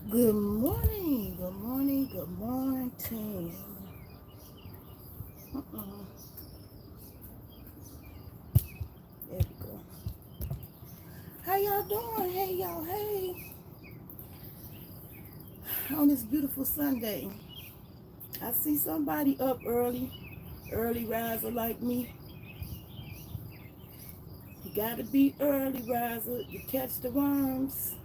Good morning, good morning, good morning. There we go. How y'all doing? Hey y'all, hey. On this beautiful Sunday. I see somebody up early riser like me. You gotta be early riser to catch the worms.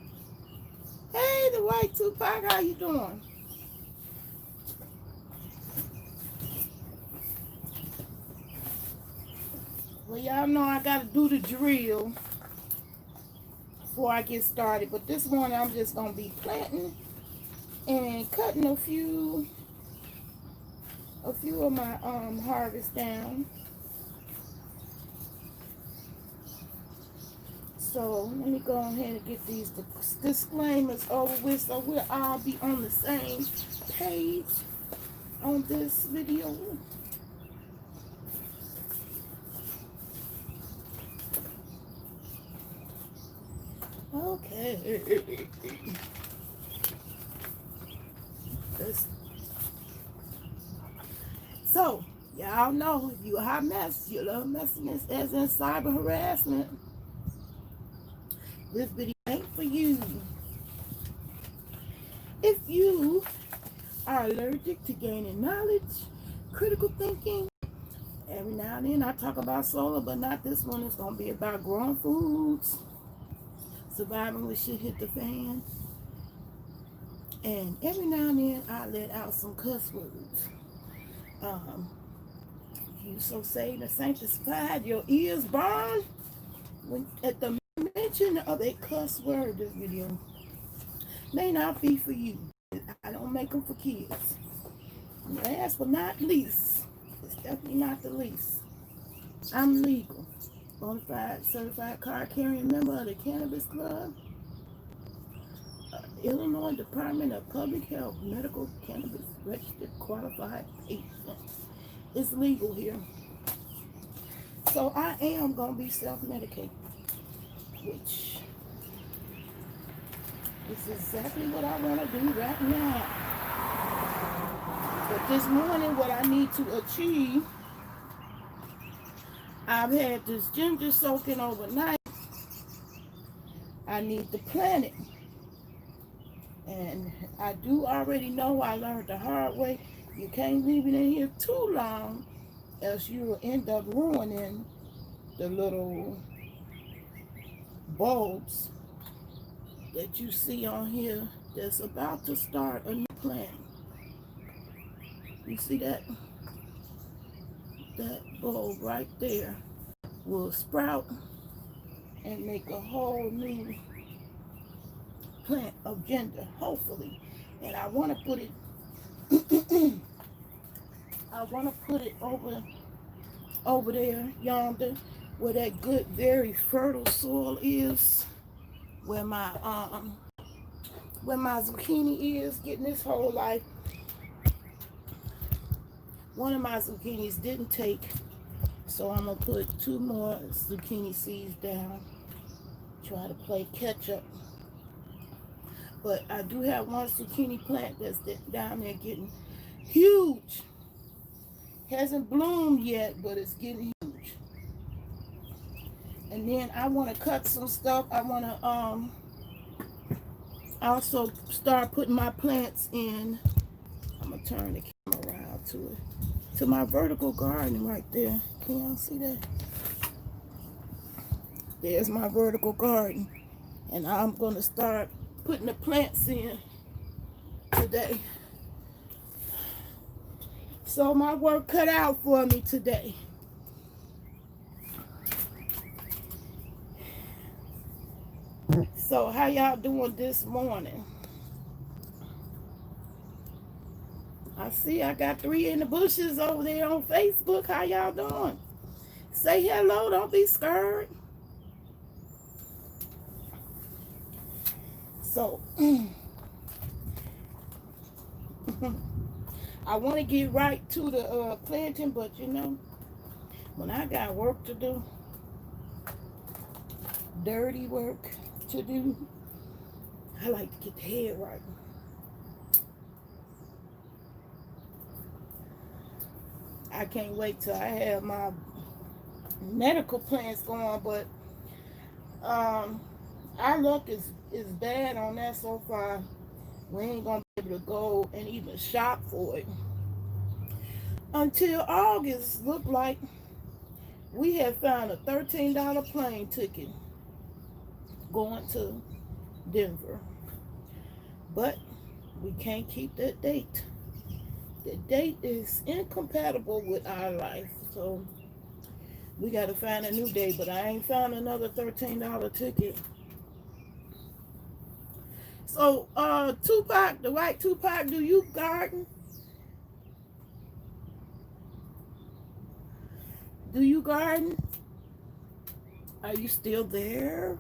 Hey, the white Tupac, how you doing? Well, y'all know I gotta do the drill before I get started. But this morning I'm just gonna be planting and cutting a few of my harvest down. So let me go ahead and get these disclaimers over with so we'll all be on the same page on this video. Okay. So y'all know if you a hot mess, you love messiness as in cyber harassment. This video ain't for you. If you are allergic to gaining knowledge, critical thinking, every now and then I talk about solar, but not this one. It's going to be about growing foods, surviving when shit hit the fan, and every now and then I let out some cuss words. You so saved and sanctified, your ears burn when at the mention of a cuss word. This video may not be for you. I don't make them for kids. Last but not least, it's definitely not the least, I'm legal, bona fide, certified card carrying member of the Cannabis Club, Illinois Department of Public Health, medical cannabis registered qualified patient. It's legal here. So I am going to be self-medicating, which is exactly what I want to do right now. But this morning, what I need to achieve, I've had this ginger soaking overnight. I need to plant it. And I do already know, I learned the hard way, you can't leave it in here too long, else you will end up ruining the little bulbs that you see on here that's about to start a new plant. You see that? That bulb right there will sprout and make a whole new plant of ginger, hopefully. And I want to put it over there, yonder, where that good, very fertile soil is, where my zucchini is getting this whole life. One of my zucchinis didn't take, so I'm gonna put 2 more zucchini seeds down, try to play catch up. But I do have one zucchini plant that's down there getting huge. Hasn't bloomed yet, but it's getting huge. And then I want to cut some stuff. I want to also start putting my plants in. I'm gonna turn the camera around to my vertical garden right there. Can y'all see that? There's my vertical garden, and I'm gonna start putting the plants in today. So my work cut out for me today. So how y'all doing this morning? I see I got 3 in the bushes over there on Facebook. How y'all doing? Say hello, don't be scared. So I want to get right to the planting, but you know, when I got work to do, dirty work to do, I like to get the head right. I can't wait till I have my medical plans going, but our luck is bad on that so far. We ain't gonna be able to go and even shop for it until August. Look like we have found a $13 plane ticket going to Denver, but we can't keep that date. The date is incompatible with our life, so we got to find a new date. But I ain't found another $13 ticket. So, Tupac, the white Tupac, do you garden? Do you garden? Are you still there?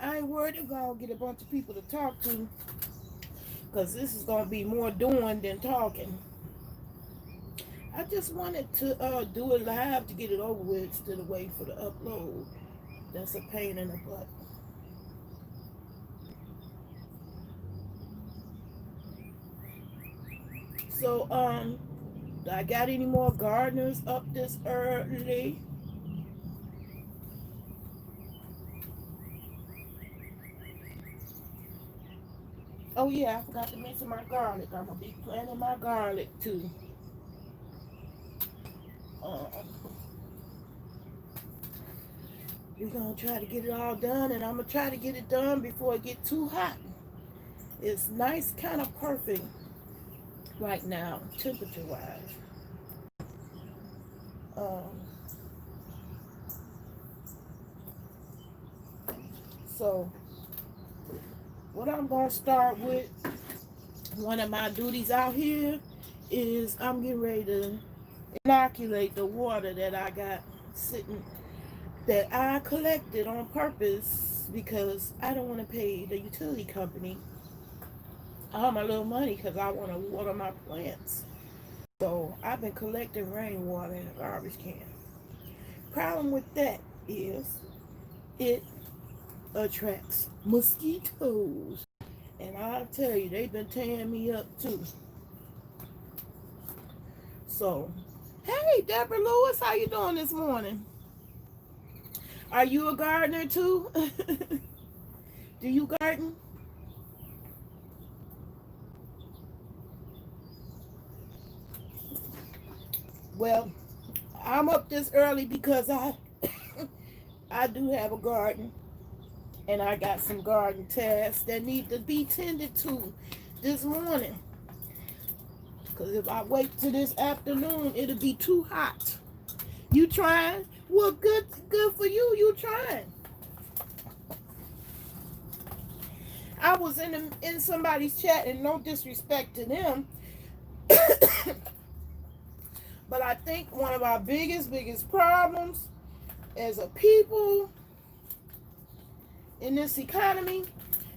I ain't worried if I'll get a bunch of people to talk to, because this is going to be more doing than talking. I just wanted to do it live to get it over with instead of waiting for the upload. That's a pain in the butt. So, I got any more gardeners up this early? Oh yeah, I forgot to mention my garlic. I'm gonna be planting my garlic too. Um, we're gonna try to get it all done, and I'm gonna try to get it done before it get too hot. It's nice, kind of perfect right now, temperature wise. Um, so what I'm gonna start with, one of my duties out here is I'm getting ready to inoculate the water that I got sitting, that I collected on purpose because I don't want to pay the utility company all my little money because I want to water my plants. So I've been collecting rainwater in a garbage can. Problem with that is it attracts mosquitoes. And I'll tell you, they've been tearing me up too. So, hey, Deborah Lewis, how you doing this morning? Are you a gardener too? Do you garden? Well, I'm up this early because I do have a garden, and I got some garden tasks that need to be tended to this morning. Because if I wait till this afternoon, it'll be too hot. You trying? Well, good for you. You trying? I was in somebody's chat, and no disrespect to them, but I think one of our biggest problems as a people in this economy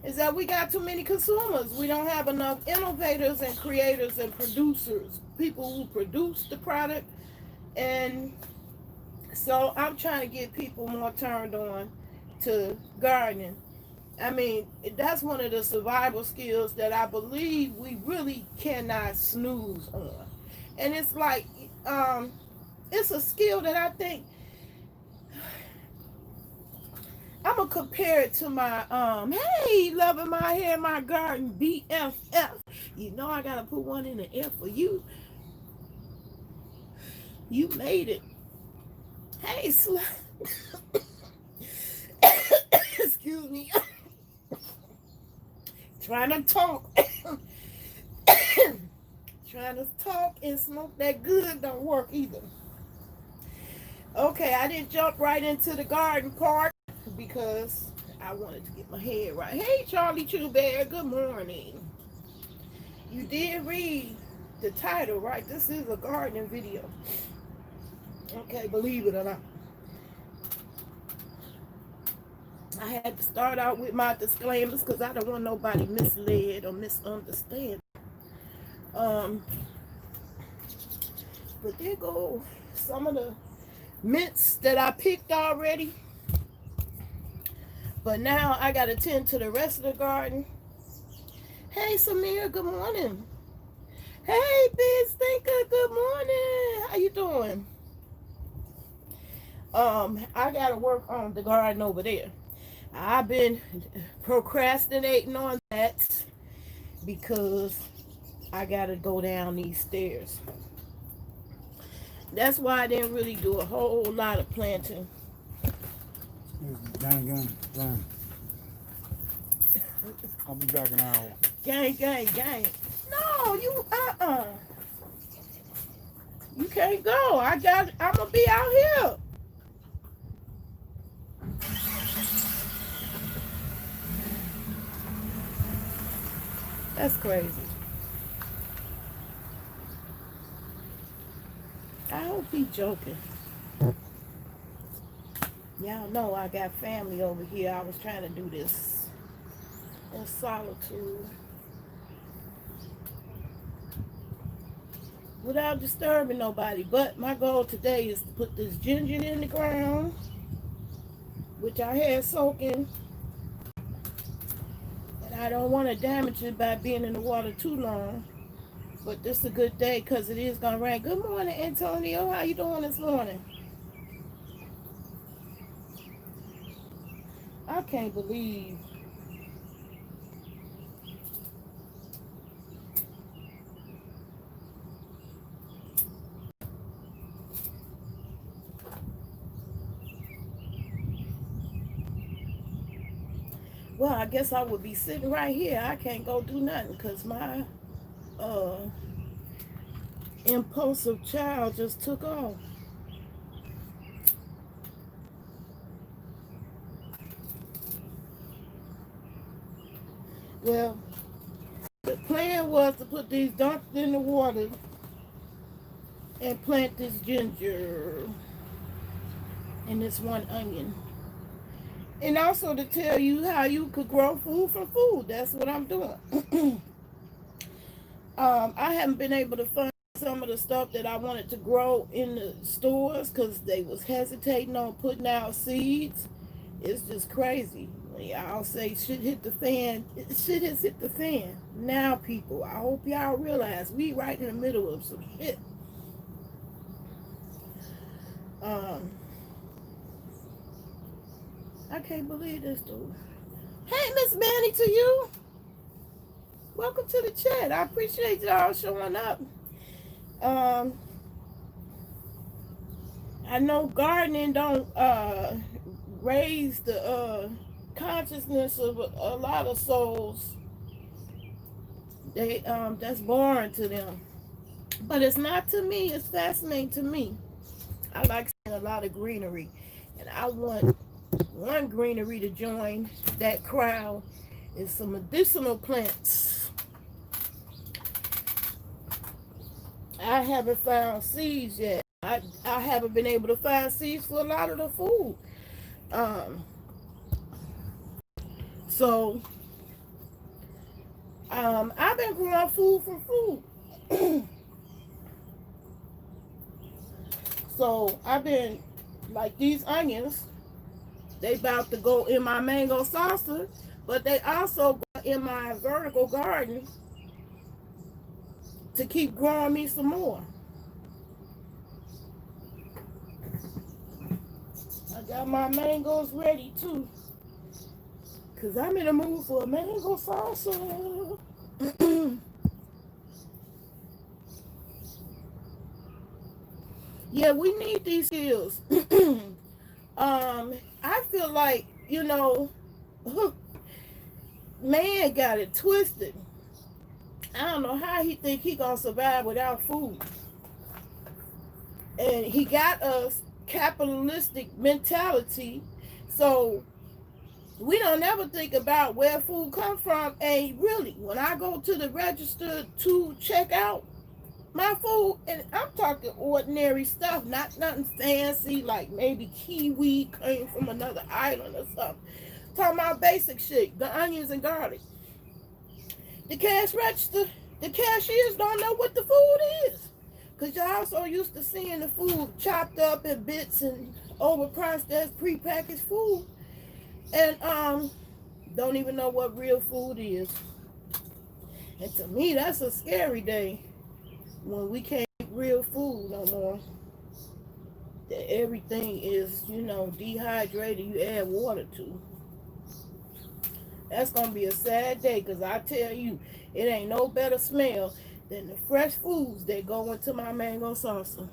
is that we got too many consumers. We don't have enough innovators and creators and producers, people who produce the product. And so I'm trying to get people more turned on to gardening. I mean, that's one of the survival skills that I believe we really cannot snooze on. And it's like, it's a skill that I think I'm gonna compare it to my hey, loving my hair, my garden, BFF. You know I gotta put one in the air for you. You made it. Hey, excuse me. Trying to talk. Trying to talk and smoke that good don't work either. Okay, I didn't jump right into the garden part because I wanted to get my head right. Hey, Charlie True Bear, good morning. You did read the title, right? This is a gardening video. Okay, believe it or not. I had to start out with my disclaimers because I don't want nobody misled or misunderstand. But there go some of the mints that I picked already. But now I got to tend to the rest of the garden. Hey, Samir, good morning. Hey, Biz Thinker, good morning. How you doing? I gotta work on the garden over there. I've been procrastinating on that because I gotta go down these stairs. That's why I didn't really do a whole lot of planting. Gang. I'll be back in an hour. Gang. No, you can't go. I'm gonna be out here. That's crazy. I hope he's joking. Y'all know I got family over here. I was trying to do this in solitude without disturbing nobody. But my goal today is to put this ginger in the ground, which I had soaking. And I don't want to damage it by being in the water too long. But this is a good day because it is going to rain. Good morning, Antonio. How you doing this morning? I can't believe well, I guess I would be sitting right here. I can't go do nothing because my impulsive child just took off. Well, the plan was to put these dumps in the water and plant this ginger and this one onion. And also to tell you how you could grow food from food. That's what I'm doing. I haven't been able to find some of the stuff that I wanted to grow in the stores because they was hesitating on putting out seeds. It's just crazy. I'll say shit hit the fan. Shit has hit the fan. Now, people, I hope y'all realize we right in the middle of some shit. I can't believe this, dude. Hey, Miss Manny, to you. Welcome to the chat. I appreciate y'all showing up. I know gardening don't raise the consciousness of a lot of souls. They that's boring to them. But it's not to me. It's fascinating to me. I like seeing a lot of greenery. And I want one greenery to join that crowd is some medicinal plants. I haven't found seeds yet. I haven't been able to find seeds for a lot of the food. So I've been growing food from food. So I've been, like these onions, they about to go in my mango salsa, but they also go in my vertical garden to keep growing me some more. I got my mangoes ready too, because I'm in the mood for a mango salsa. Yeah, we need these hills. I feel like, man got it twisted. I don't know how he think he gonna survive without food. And he got us capitalistic mentality. So we don't ever think about where food comes from. And really, when I go to the register to check out my food, and I'm talking ordinary stuff, not nothing fancy, like maybe kiwi came from another island or something. Talking about basic shit, the onions and garlic. The cash register, the cashiers don't know what the food is. Because y'all so used to seeing the food chopped up in bits and overpriced as prepackaged food. And don't even know what real food is. And to me, that's a scary day when we can't eat real food no more. That everything is, dehydrated, you add water to. That's going to be a sad day because I tell you, it ain't no better smell than the fresh foods that go into my mango salsa.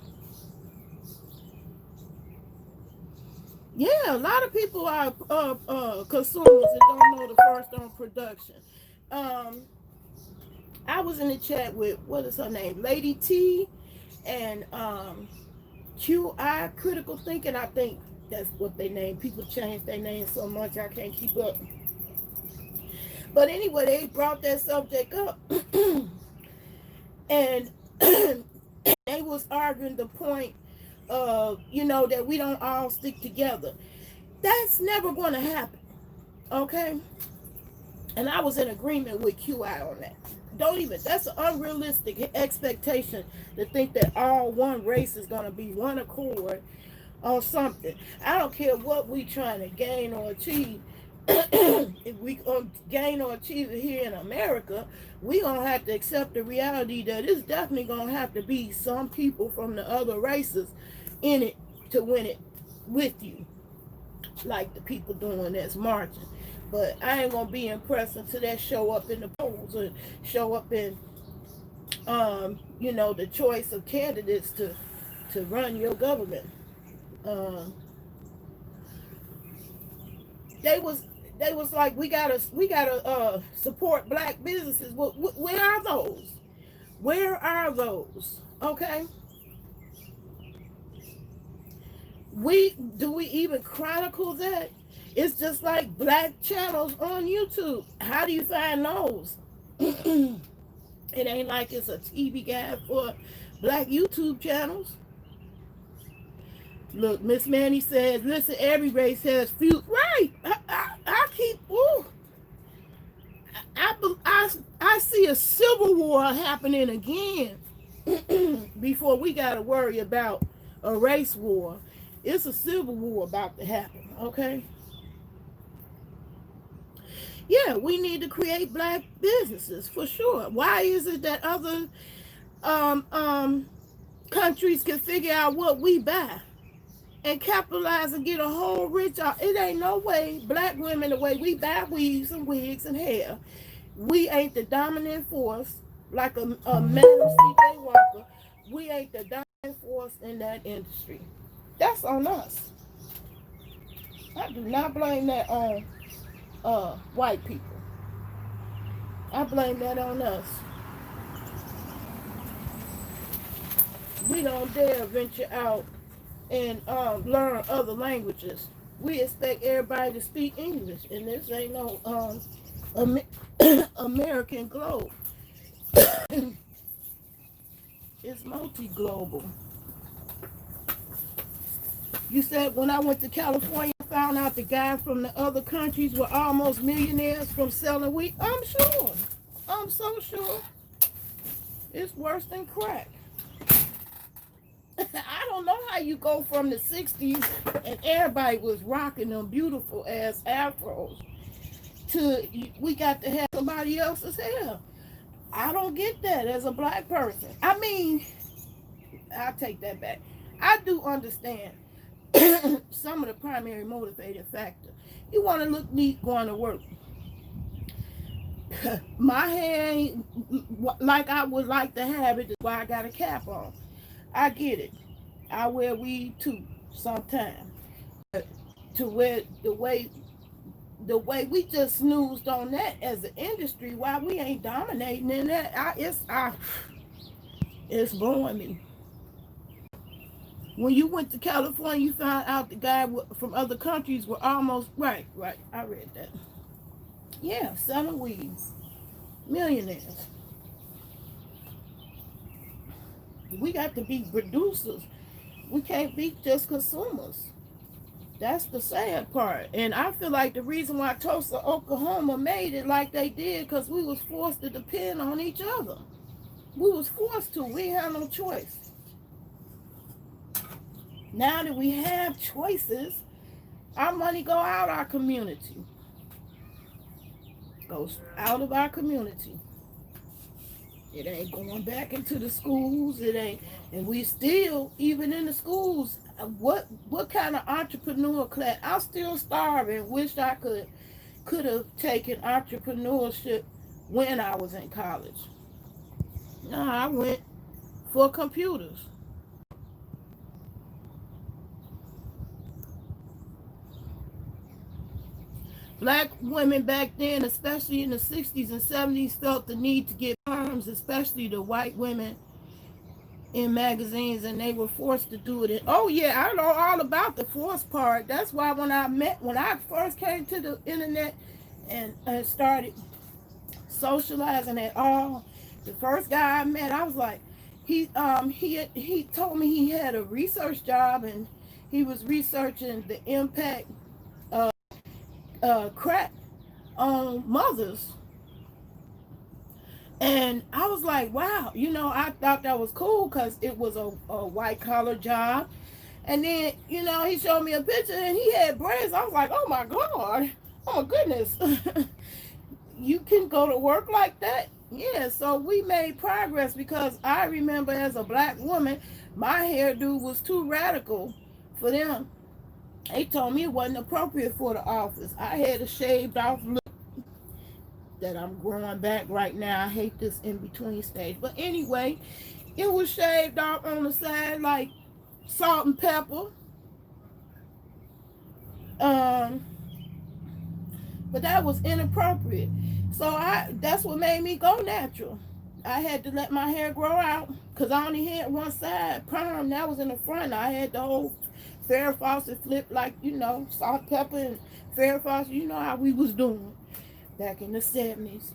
Yeah, a lot of people are consumers that don't know the first on production. Um, I was in the chat with, what is her name, Lady T, and QI, Critical Thinking. I think that's what they name. People change their name so much I can't keep up. But anyway, they brought that subject up, and they was arguing the point of, that we don't all stick together. That's never going to happen, okay? And I was in agreement with QI on that. That's an unrealistic expectation to think that all one race is going to be one accord on something. I don't care what we trying to gain or achieve. If we gain or achieve it here in America, we gonna have to accept the reality that it's definitely gonna have to be some people from the other races in it to win it with you, like the people doing that's marching. But I ain't gonna be impressed until that show up in the polls or show up in the choice of candidates to run your government. They was like, we gotta support black businesses. Where are those? Where are those? Okay. Do we even chronicle that? It's just like black channels on YouTube. How do you find those? It ain't like it's a TV guide for black YouTube channels. Look, Miss Manny says, listen, every race has few. Right. I keep, ooh. I see a civil war happening again before we got to worry about a race war. It's a civil war about to happen, okay? Yeah, we need to create black businesses for sure. Why is it that other countries can figure out what we buy and capitalize and get a whole rich out? It ain't no way black women, the way we buy weaves and wigs and hair, we ain't the dominant force like a Madam C.J. Walker. We ain't the dominant force in that industry. That's on us. I do not blame that on white people. I blame that on us. We don't dare venture out and learn other languages. We expect everybody to speak English, and this ain't no American globe. It's multi-global. You said when I went to California, I found out the guys from the other countries were almost millionaires from selling weed. I'm sure. I'm so sure. It's worse than crack. I don't know how you go from the 60s and everybody was rocking them beautiful ass afros to we got to have somebody else's hair. I don't get that as a black person. I mean, I'll take that back. I do understand some of the primary motivating factor. You want to look neat going to work. My hair ain't like I would like to have it. That's why I got a cap on. I get it. I wear weed too sometimes. But to wear the way we just snoozed on that as an industry, why we ain't dominating in that, it's blowing me. When you went to California, you found out the guy from other countries were almost right. I read that. Yeah, selling weeds, millionaires. We got to be producers. We can't be just consumers. That's the sad part. And I feel like the reason why Tulsa, Oklahoma made it like they did, because we was forced to depend on each other. We was forced to. We had no choice. Now that we have choices, our money go out our community. Goes out of our community. It ain't going back into the schools. It ain't, and we still, even in the schools, what kind of entrepreneur class? I'm still starving. Wish I could have taken entrepreneurship when I was in college. No, I went for computers. Black women back then, especially in the 60s and 70s, felt the need to get terms, especially the white women in magazines, and they were forced to do it. And, oh yeah, I know all about the forced part. That's why when I first came to the internet and started socializing at all, the first guy I met, I was like, he told me he had a research job and he was researching the impact of crack on mothers. And I was like, wow, I thought that was cool because it was a white collar job. And then, he showed me a picture and he had braids. I was like, oh my God, oh my goodness. You can go to work like that? Yeah, so we made progress because I remember as a black woman, my hairdo was too radical for them. They told me it wasn't appropriate for the office. I had a shaved off look that I'm growing back right now. I hate this in between stage. But anyway, it was shaved off on the side like salt and pepper. Um, but that was inappropriate. So that's what made me go natural. I had to let my hair grow out because I only had one side perm. That was in the front. I had the whole Farrah Fawcett flip like, salt, pepper, and Farrah Fawcett. You know how we was doing back in the 70s.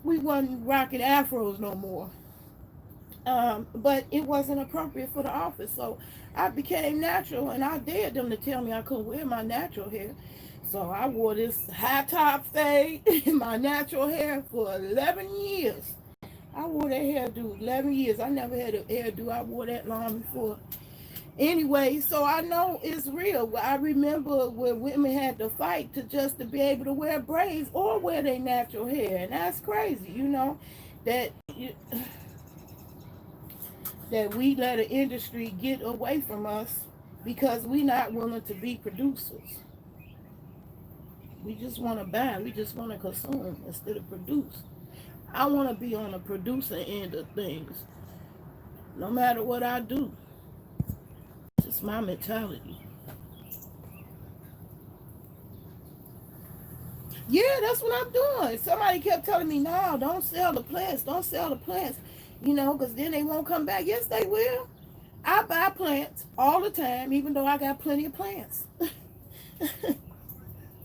We wasn't rocking afros no more. But it wasn't appropriate for the office. So I became natural, and I dared them to tell me I couldn't wear my natural hair. So I wore this high top fade in my natural hair for 11 years. I wore that hairdo 11 years. I never had a hairdo I wore that long before. Anyway, so I know it's real. I remember when women had to fight to be able to wear braids or wear their natural hair. And that's crazy, that that we let an industry get away from us because we not willing to be producers. We just want to buy. We just want to consume instead of produce. I want to be on the producer end of things, no matter what I do. It's just my mentality. Yeah, that's what I'm doing. Somebody kept telling me, no, don't sell the plants. Don't sell the plants. Because then they won't come back. Yes, they will. I buy plants all the time, even though I got plenty of plants.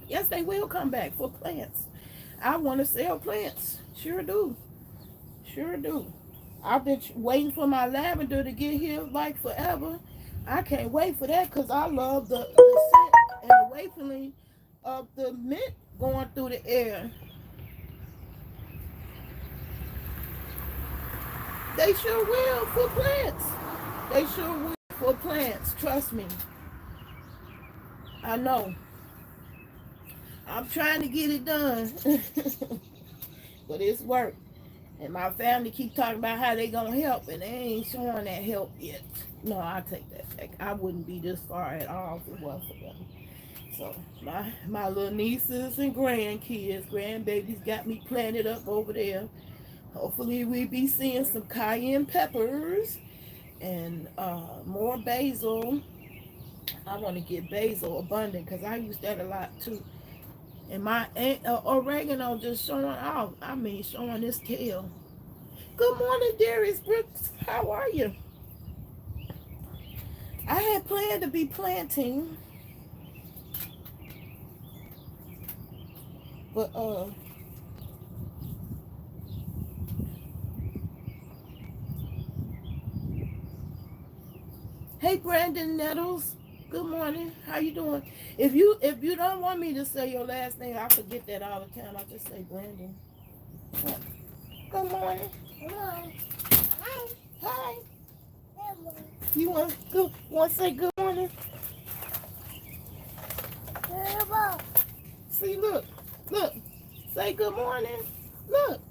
Yes, they will come back for plants. I want to sell plants. Sure do. Sure do. I've been waiting for my lavender to get here like forever. I can't wait for that because I love the scent and the waveling of the mint going through the air. They sure will for plants. They sure will for plants. Trust me. I know. I'm trying to get it done. But it's work. And my family keep talking about how they gonna help, and they ain't showing that help yet. No, I take that back. I wouldn't be this far at all if it wasn't for them. So my little nieces and grandbabies got me planted up over there. Hopefully we be seeing some cayenne peppers and more basil. I want to get basil abundant because I use that a lot too. And my oregano just showing off. I mean, showing his tail. Good morning, Darius Brooks. How are you? I had planned to be planting, but hey, Brandon Nettles. Good morning. How you doing? If you don't want me to say your last name, I forget that all the time. I just say Brandon. Good morning. Hello. Hi. Hi. You want to say good morning? See, look. Say good morning. Look.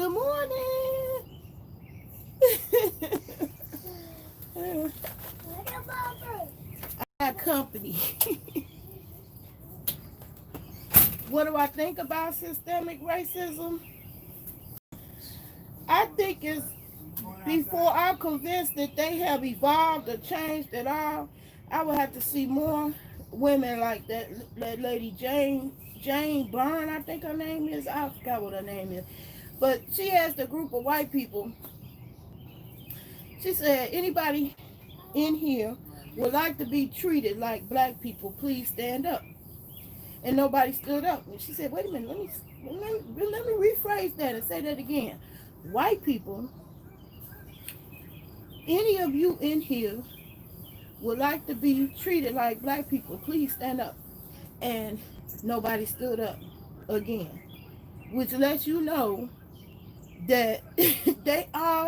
good morning. I got company. What do I think about systemic racism? I think it's before I'm convinced that they have evolved or changed at all, I would have to see more women like that lady Jane Byrne, I think her name is. I forgot what her name is. But she asked a group of white people, she said, anybody in here would like to be treated like black people, please stand up. And nobody stood up. And she said, wait a minute, let me rephrase that and say that again. White people, any of you in here would like to be treated like black people, please stand up. And nobody stood up again, which lets you know that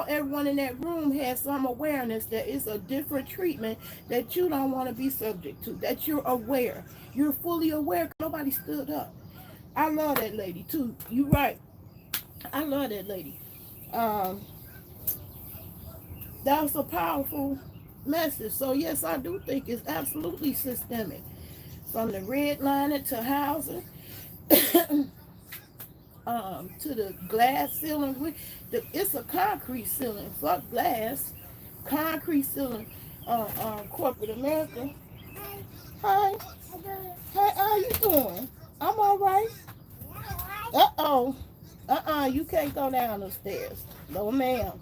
everyone in that room has some awareness that it's a different treatment that you don't want to be subject to, that you're aware. You're fully aware. Nobody stood up. I love that lady too. You're right. I love that lady. That was a powerful message. So yes, I do think it's absolutely systemic. From the redlining to housing, to the glass ceiling. It's a concrete ceiling. Fuck glass. Concrete ceiling. Corporate America. Hi. Hi, how you doing? I'm all right. Uh-oh. You can't go down the stairs. No, ma'am.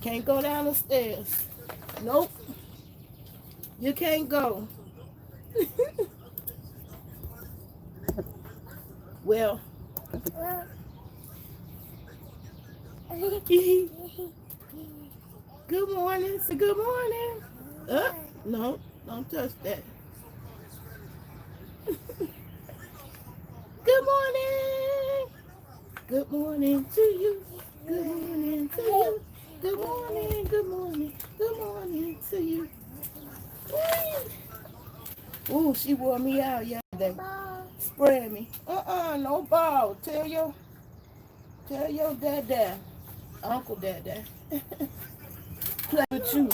Can't go down the stairs. Nope. You can't go. Well. Good morning. Say good morning. No, don't touch that. Good morning. Good morning to you. Good morning to you. Good morning, good morning, good morning to you. Ooh, she wore me out yesterday. Spraying me. No ball. Tell your dad, Uncle Dad. Play with you.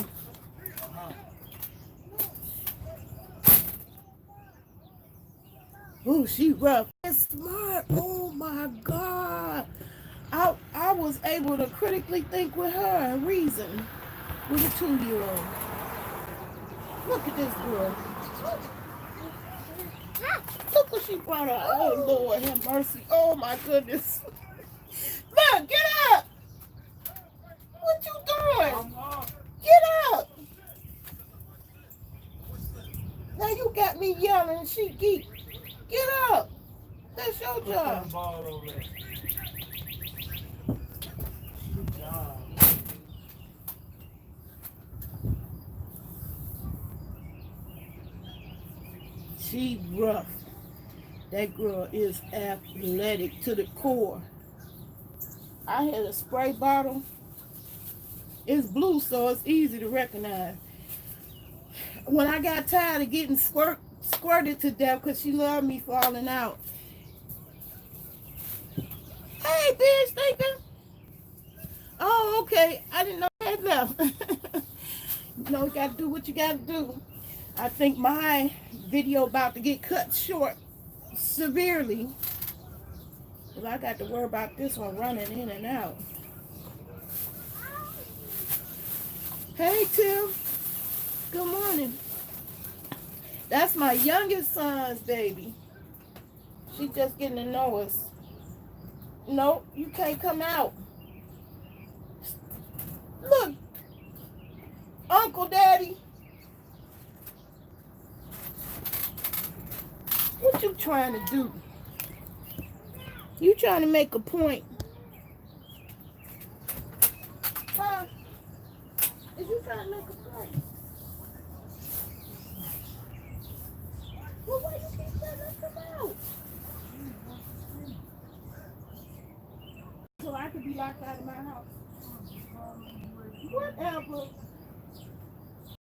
Ooh, she rough. It's smart. Oh my God. I was able to critically think with her and reason with a 2-year-old. Look at this girl. Look what she brought up. Oh Lord, have mercy. Oh my goodness. Look, get up. What you doing? Get up. Now you got me yelling. She geek. Get up. That's your job. She rough. That girl is athletic to the core. I had a spray bottle. It's blue, so it's easy to recognize. When I got tired of getting squirted to death because she loved me falling out. Hey, bitch, thinking. Oh, okay. I didn't know that left. You know, you got to do what you got to do. I think my video about to get cut short severely. Because I got to worry about this one running in and out. Hey, Tim. Good morning. That's my youngest son's baby. She just getting to know us. Nope, you can't come out. Look, Uncle Daddy. What you trying to do? You trying to make a point? Huh? Is you trying to make a point? Well, why you keep letting us come out? So I could be locked out of my house. Whatever.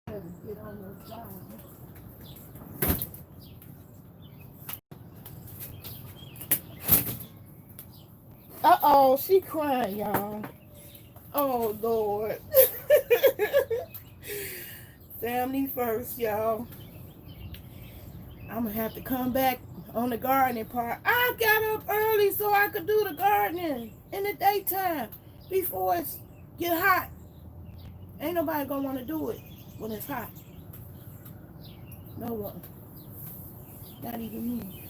Get on the side. Uh-oh, she crying, y'all. Oh, Lord. Family first, y'all. I'm going to have to come back on the gardening part. I got up early so I could do the gardening in the daytime before it get hot. Ain't nobody going to want to do it when it's hot. No one. Not even me.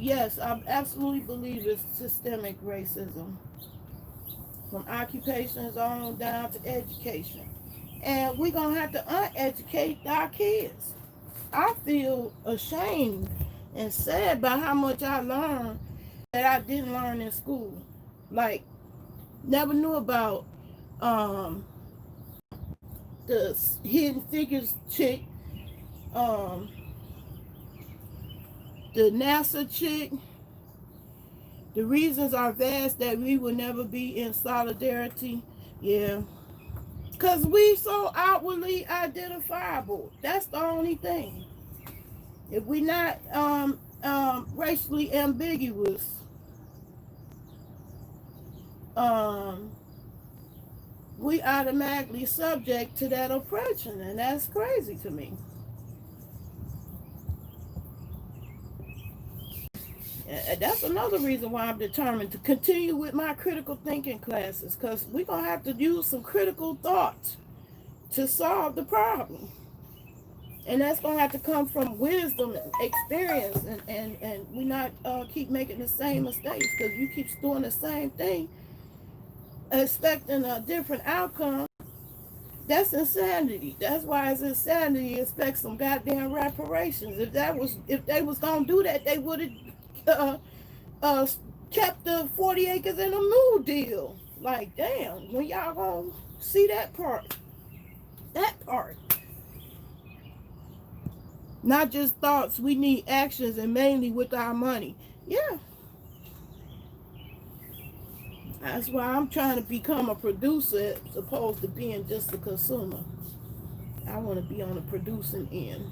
Yes, I absolutely believe it's systemic racism. From occupations on down to education. And we're going to have to uneducate our kids. I feel ashamed and sad by how much I learned that I didn't learn in school. Like, never knew about um, the Hidden Figures chick, um, the NASA chick. The reasons are vast that we will never be in solidarity. Yeah. Because we so outwardly identifiable. That's the only thing. If we not racially ambiguous, we automatically subject to that oppression, and that's crazy to me. And that's another reason why I'm determined to continue with my critical thinking classes, because we're going to have to use some critical thoughts to solve the problem. And that's going to have to come from wisdom and experience, and we not keep making the same mistakes, because you keep doing the same thing expecting a different outcome. That's insanity. That's why it's insanity to expect some goddamn reparations. If they was gonna do that, they would have uh, kept the 40 acres in a New Deal. Like, damn, when y'all gonna see that part? That part. Not just thoughts. We need actions, and mainly with our money. Yeah. That's why I'm trying to become a producer as opposed to being just a consumer. I want to be on the producing end.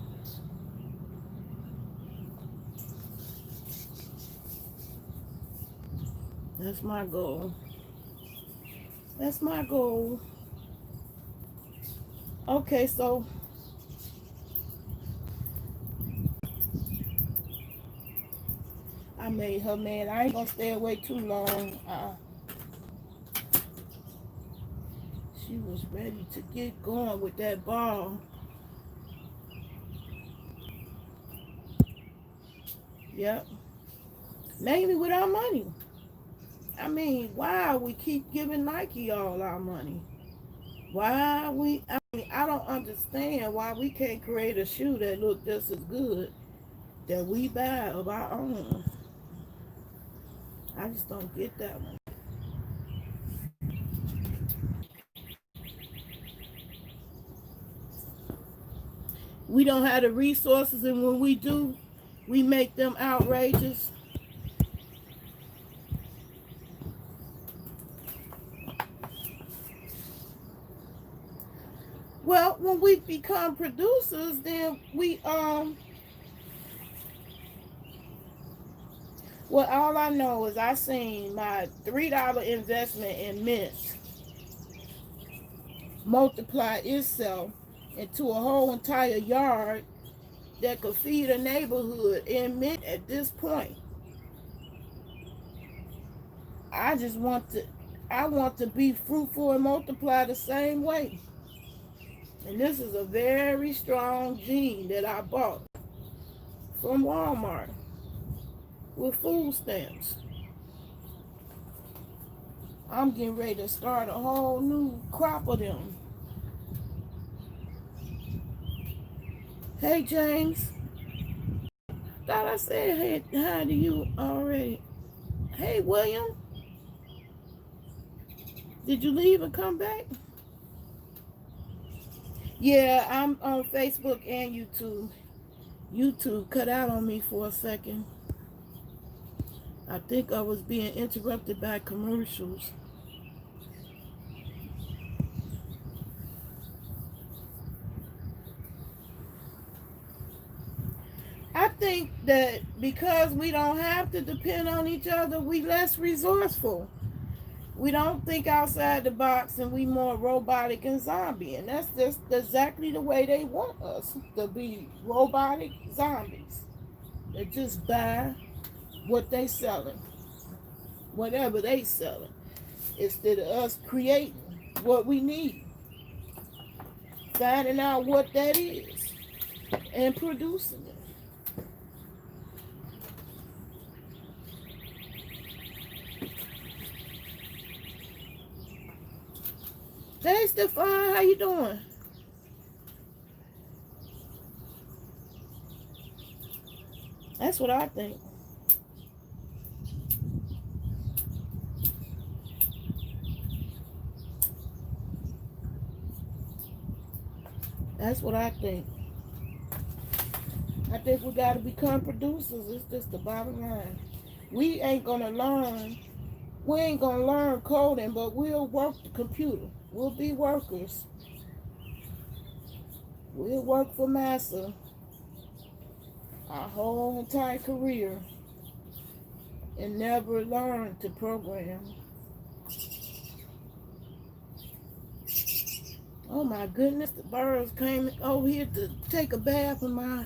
That's my goal. That's my goal. Okay, so I made her mad. I ain't gonna stay away too long. She was ready to get going with that ball. Yep. Mainly with our money. I mean, why we keep giving Nike all our money? I don't understand why we can't create a shoe that look just as good that we buy of our own. I just don't get that one. We don't have the resources, and when we do, we make them outrageous. Well, when we become producers, then well, all I know is I seen my $3 investment in Mint multiply itself into a whole entire yard that could feed a neighborhood in Mint at this point. I want to be fruitful and multiply the same way. And this is a very strong gene that I bought from Walmart with food stamps. I'm getting ready to start a whole new crop of them. Hey, James. Thought I said hey, hi to you already. Hey, William. Did you leave and come back? Yeah, I'm on Facebook and YouTube. YouTube cut out on me for a second. I think I was being interrupted by commercials. think that because we don't have to depend on each other, we less resourceful. We don't think outside the box, and we more robotic and zombie. And that's just exactly the way they want us to be, robotic zombies. They just buy what they selling, whatever they selling, instead of us creating what we need, finding out what that is, and producing it. Hey, Stefan, how you doing? That's what I think. That's what I think. I think we got to become producers. It's just the bottom line. We ain't gonna learn. We ain't gonna learn coding, but we'll work the computer. We'll be workers. We'll work for massa our whole entire career and never learn to program. Oh my goodness, the birds came over here to take a bath in my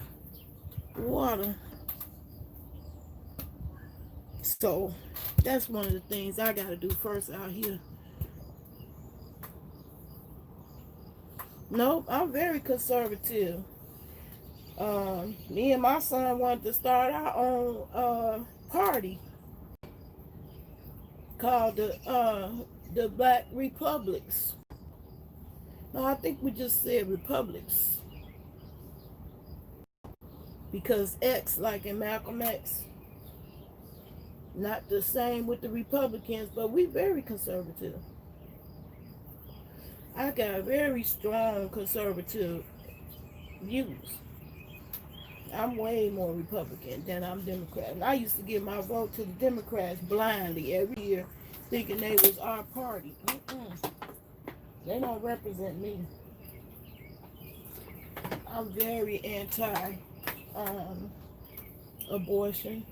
water. So that's one of the things I gotta do first out here. Nope, I'm very conservative. Me and my son wanted to start our own party called the Black Republics. No, I think we just said republics, because X, like in Malcolm X, not the same with the Republicans, but we very conservative. I got very strong conservative views. I'm way more Republican than I'm Democrat. And I used to give my vote to the Democrats blindly every year, thinking they was our party. They don't represent me. I'm very anti-abortion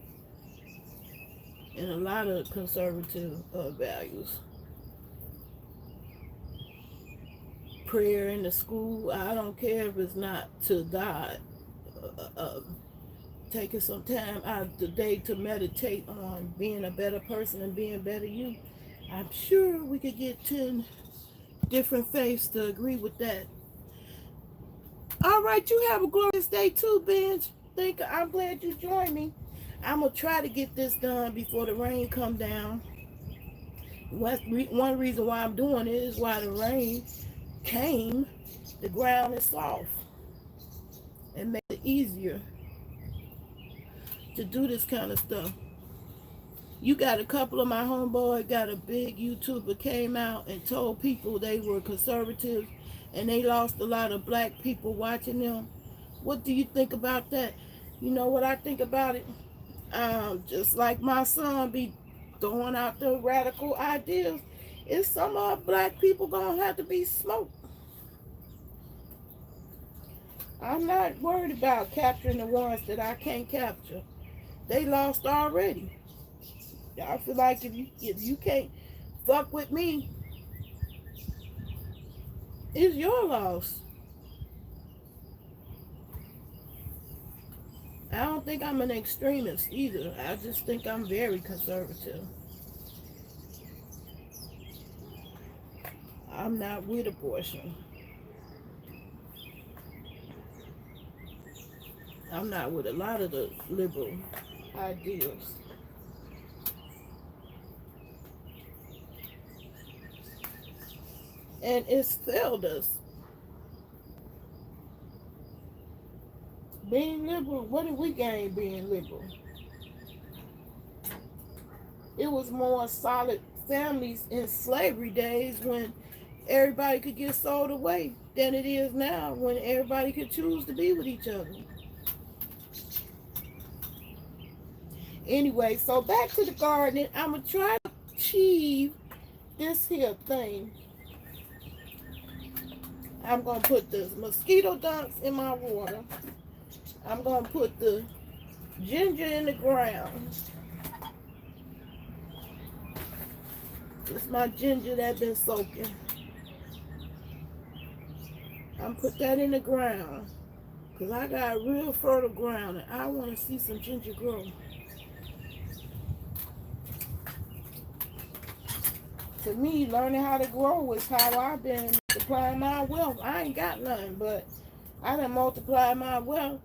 and a lot of conservative values. Prayer in the school, I don't care if it's not to God. Taking some time out of the day to meditate on being a better person and being better you. I'm sure we could get 10 different faiths to agree with that. All right, you have a glorious day too, Benj. I'm glad you joined me. I'm gonna try to get this done before the rain come down. One reason why I'm doing it is why the rain came, the ground is soft. It makes it easier to do this kind of stuff. You got a couple of my homeboys, got a big YouTuber came out and told people they were conservatives and they lost a lot of black people watching them. What do you think about that? You know what I think about it? Just like my son be throwing out the radical ideas, is some black people gonna have to be smoked. I'm not worried about capturing the ones that I can't capture. They lost already. I feel like if you can't fuck with me, it's your loss. I don't think I'm an extremist either. I just think I'm very conservative. I'm not with abortion. I'm not with a lot of the liberal ideas. And it's failed us. Being liberal, what did we gain being liberal? It was more solid families in slavery days when everybody could get sold away than it is now when everybody could choose to be with each other. Anyway, so back to the gardening. I'm going to try to achieve this here thing. I'm going to put the mosquito dunks in my water. I'm going to put the Ginger in the ground. It's my ginger that been soaking. I'm put that in the ground because I got real fertile ground and I want to see some ginger grow. To me, learning how to grow is how I've been multiplying my wealth. I ain't got nothing, but I done multiplied my wealth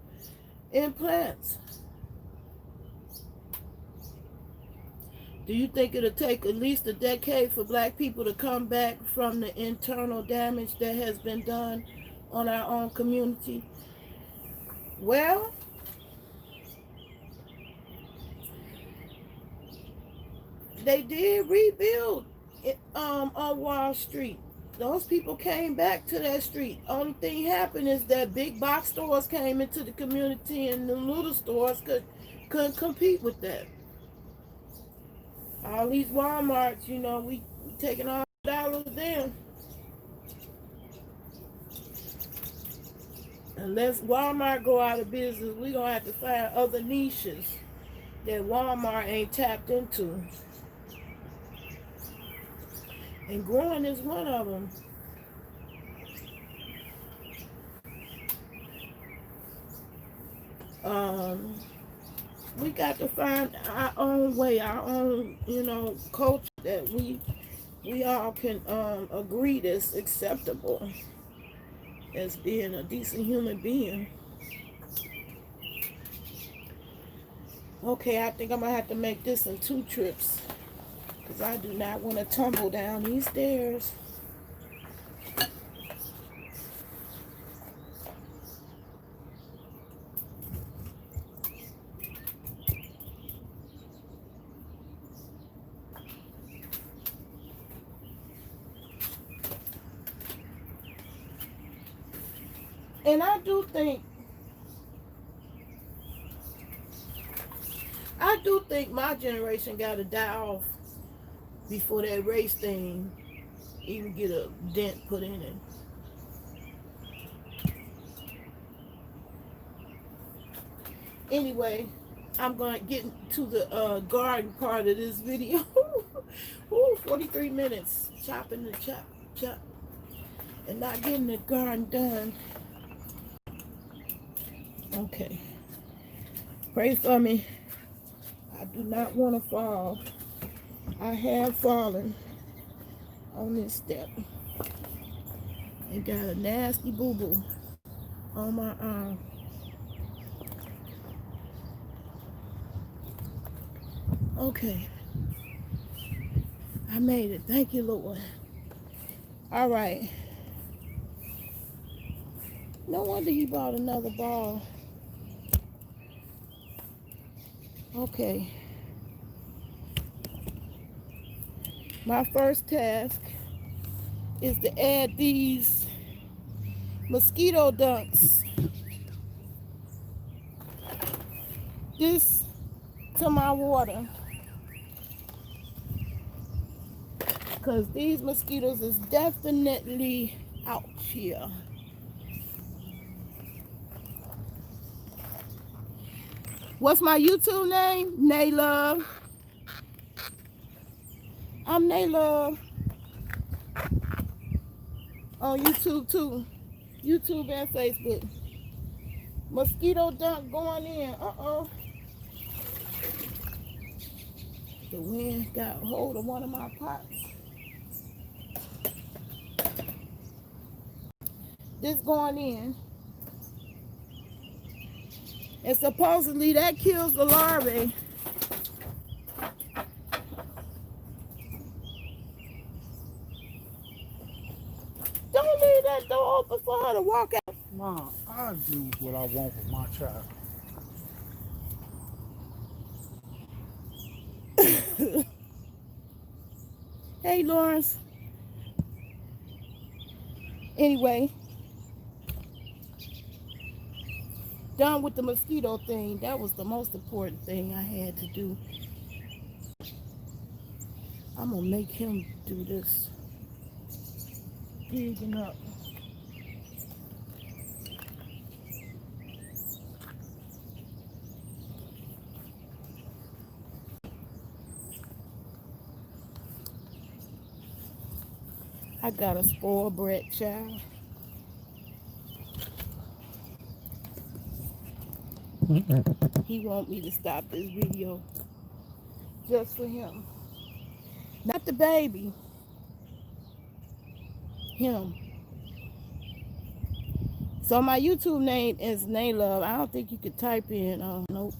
in plants. Do you think it'll take at least a decade for black people to come back from the internal damage that has been done on our own community? Well, they did rebuild it, on Wall Street. Those people came back to that street. Only thing happened is that big box stores came into the community and the little stores couldn't compete with that. All these Walmarts, you know, we taking all the dollars then. Unless Walmart go out of business, we gonna have to find other niches that Walmart ain't tapped into. And growing is one of them. We got to find our own way, our own, you know, culture that we all can agree that's acceptable as being a decent human being. Okay, I think I'm gonna have to make this in 2 trips because I do not want to tumble down these stairs. And I do think my generation got to die off before that race thing even get a dent put in it. Anyway, I'm going to get to the garden part of this video. Ooh, 43 minutes chopping the chop, and not getting the garden done. Okay. Pray for me. I do not want to fall. I have fallen on this step and got a nasty boo-boo on my arm. Okay. I made it. Thank you, Lord. All right. No wonder he bought another ball. Okay. My first task is to add these mosquito dunks. This to my water. Because these mosquitoes is definitely out here. What's my YouTube name? Naylove. I'm Naylove. On YouTube too. YouTube and Facebook. Mosquito dunk going in. Uh-oh. The wind got hold of one of my pots. This going in. And supposedly that kills the larvae. Don't leave that door open for her to walk out. Mom, I do what I want with my child. Hey, Lawrence. Anyway, done with the mosquito thing. That was the most important thing I had to do. I'm gonna make him do this. Digging up. I got a spoiled brat child. He want me to stop this video just for him. Not the baby. Him. So my YouTube name is Naylove. I don't think you could type in. Nope.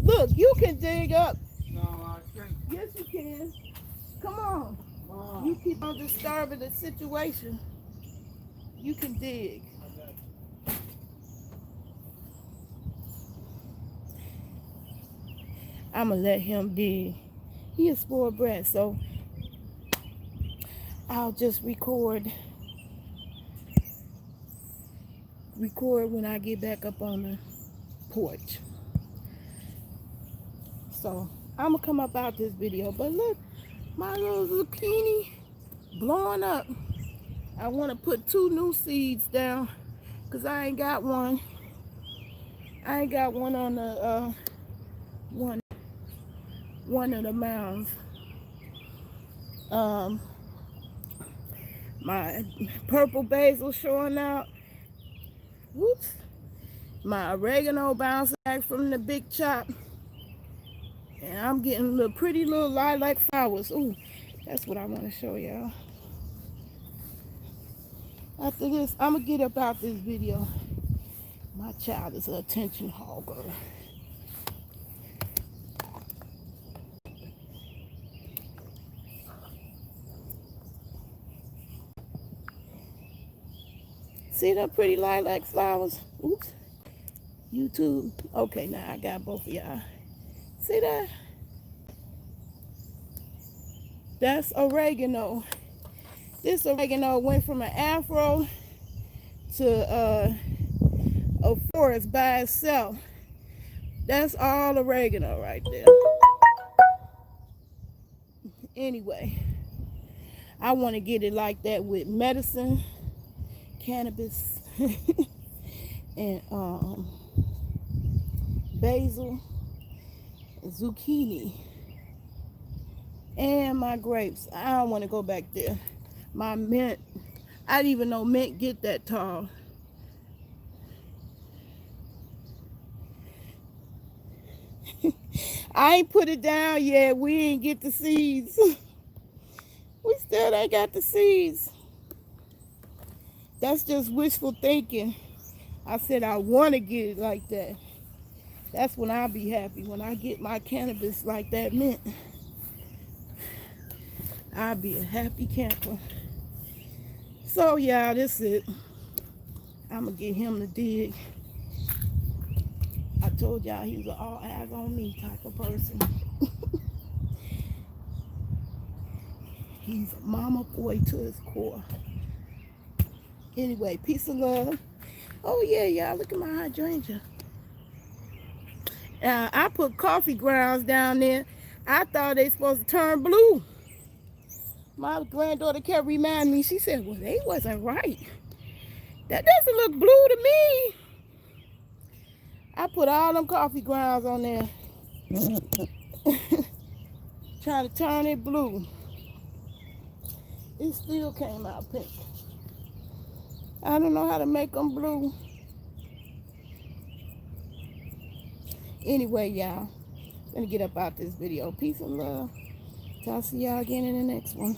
Look, you can dig up. No, I can't. Yes, you can. Come on. Mom, You keep on disturbing the situation. You can dig. I'm going to let him dig. He a spoiled brat, so I'll just record when I get back up on the porch. So I'm gonna come up out this video, but look, my little zucchini blowing up. I want to put 2 new seeds down because I ain't got one. I ain't got one on the one of the mounds. My purple basil showing out. Whoops. My oregano bouncing back from the big chop. And I'm getting little pretty little lilac flowers. Ooh, that's what I want to show y'all. After this, I'm going to get up out this video. My child is an attention hogger. See the pretty lilac flowers? Oops. YouTube. Okay, now I got both of y'all. See that? That's oregano. This oregano went from an afro to a forest by itself. That's all oregano right there. Anyway, I want to get it like that with medicine, cannabis, and basil, zucchini, and my grapes. I don't want to go back there. My mint, I didn't even know mint get that tall. I ain't put it down yet. We ain't get the seeds. We still ain't got the seeds. That's just wishful thinking. I said I want to get it like that. That's when I'll be happy, when I get my cannabis like that mint. I'll be a happy camper. So yeah, that's it. I'm gonna get him to dig. I told y'all he's an all eyes on me type of person. He's a mama boy to his core. Anyway, peace and love. Oh yeah, y'all, look at my hydrangea. I put coffee grounds down there. I thought they supposed to turn blue. My granddaughter kept reminding me. She said, well, they wasn't right. That doesn't look blue to me. I put all them coffee grounds on there. Trying to turn it blue. It still came out pink. I don't know how to make them blue. Anyway, y'all, gonna get up out this video. Peace and love. I'll see y'all again in the next one.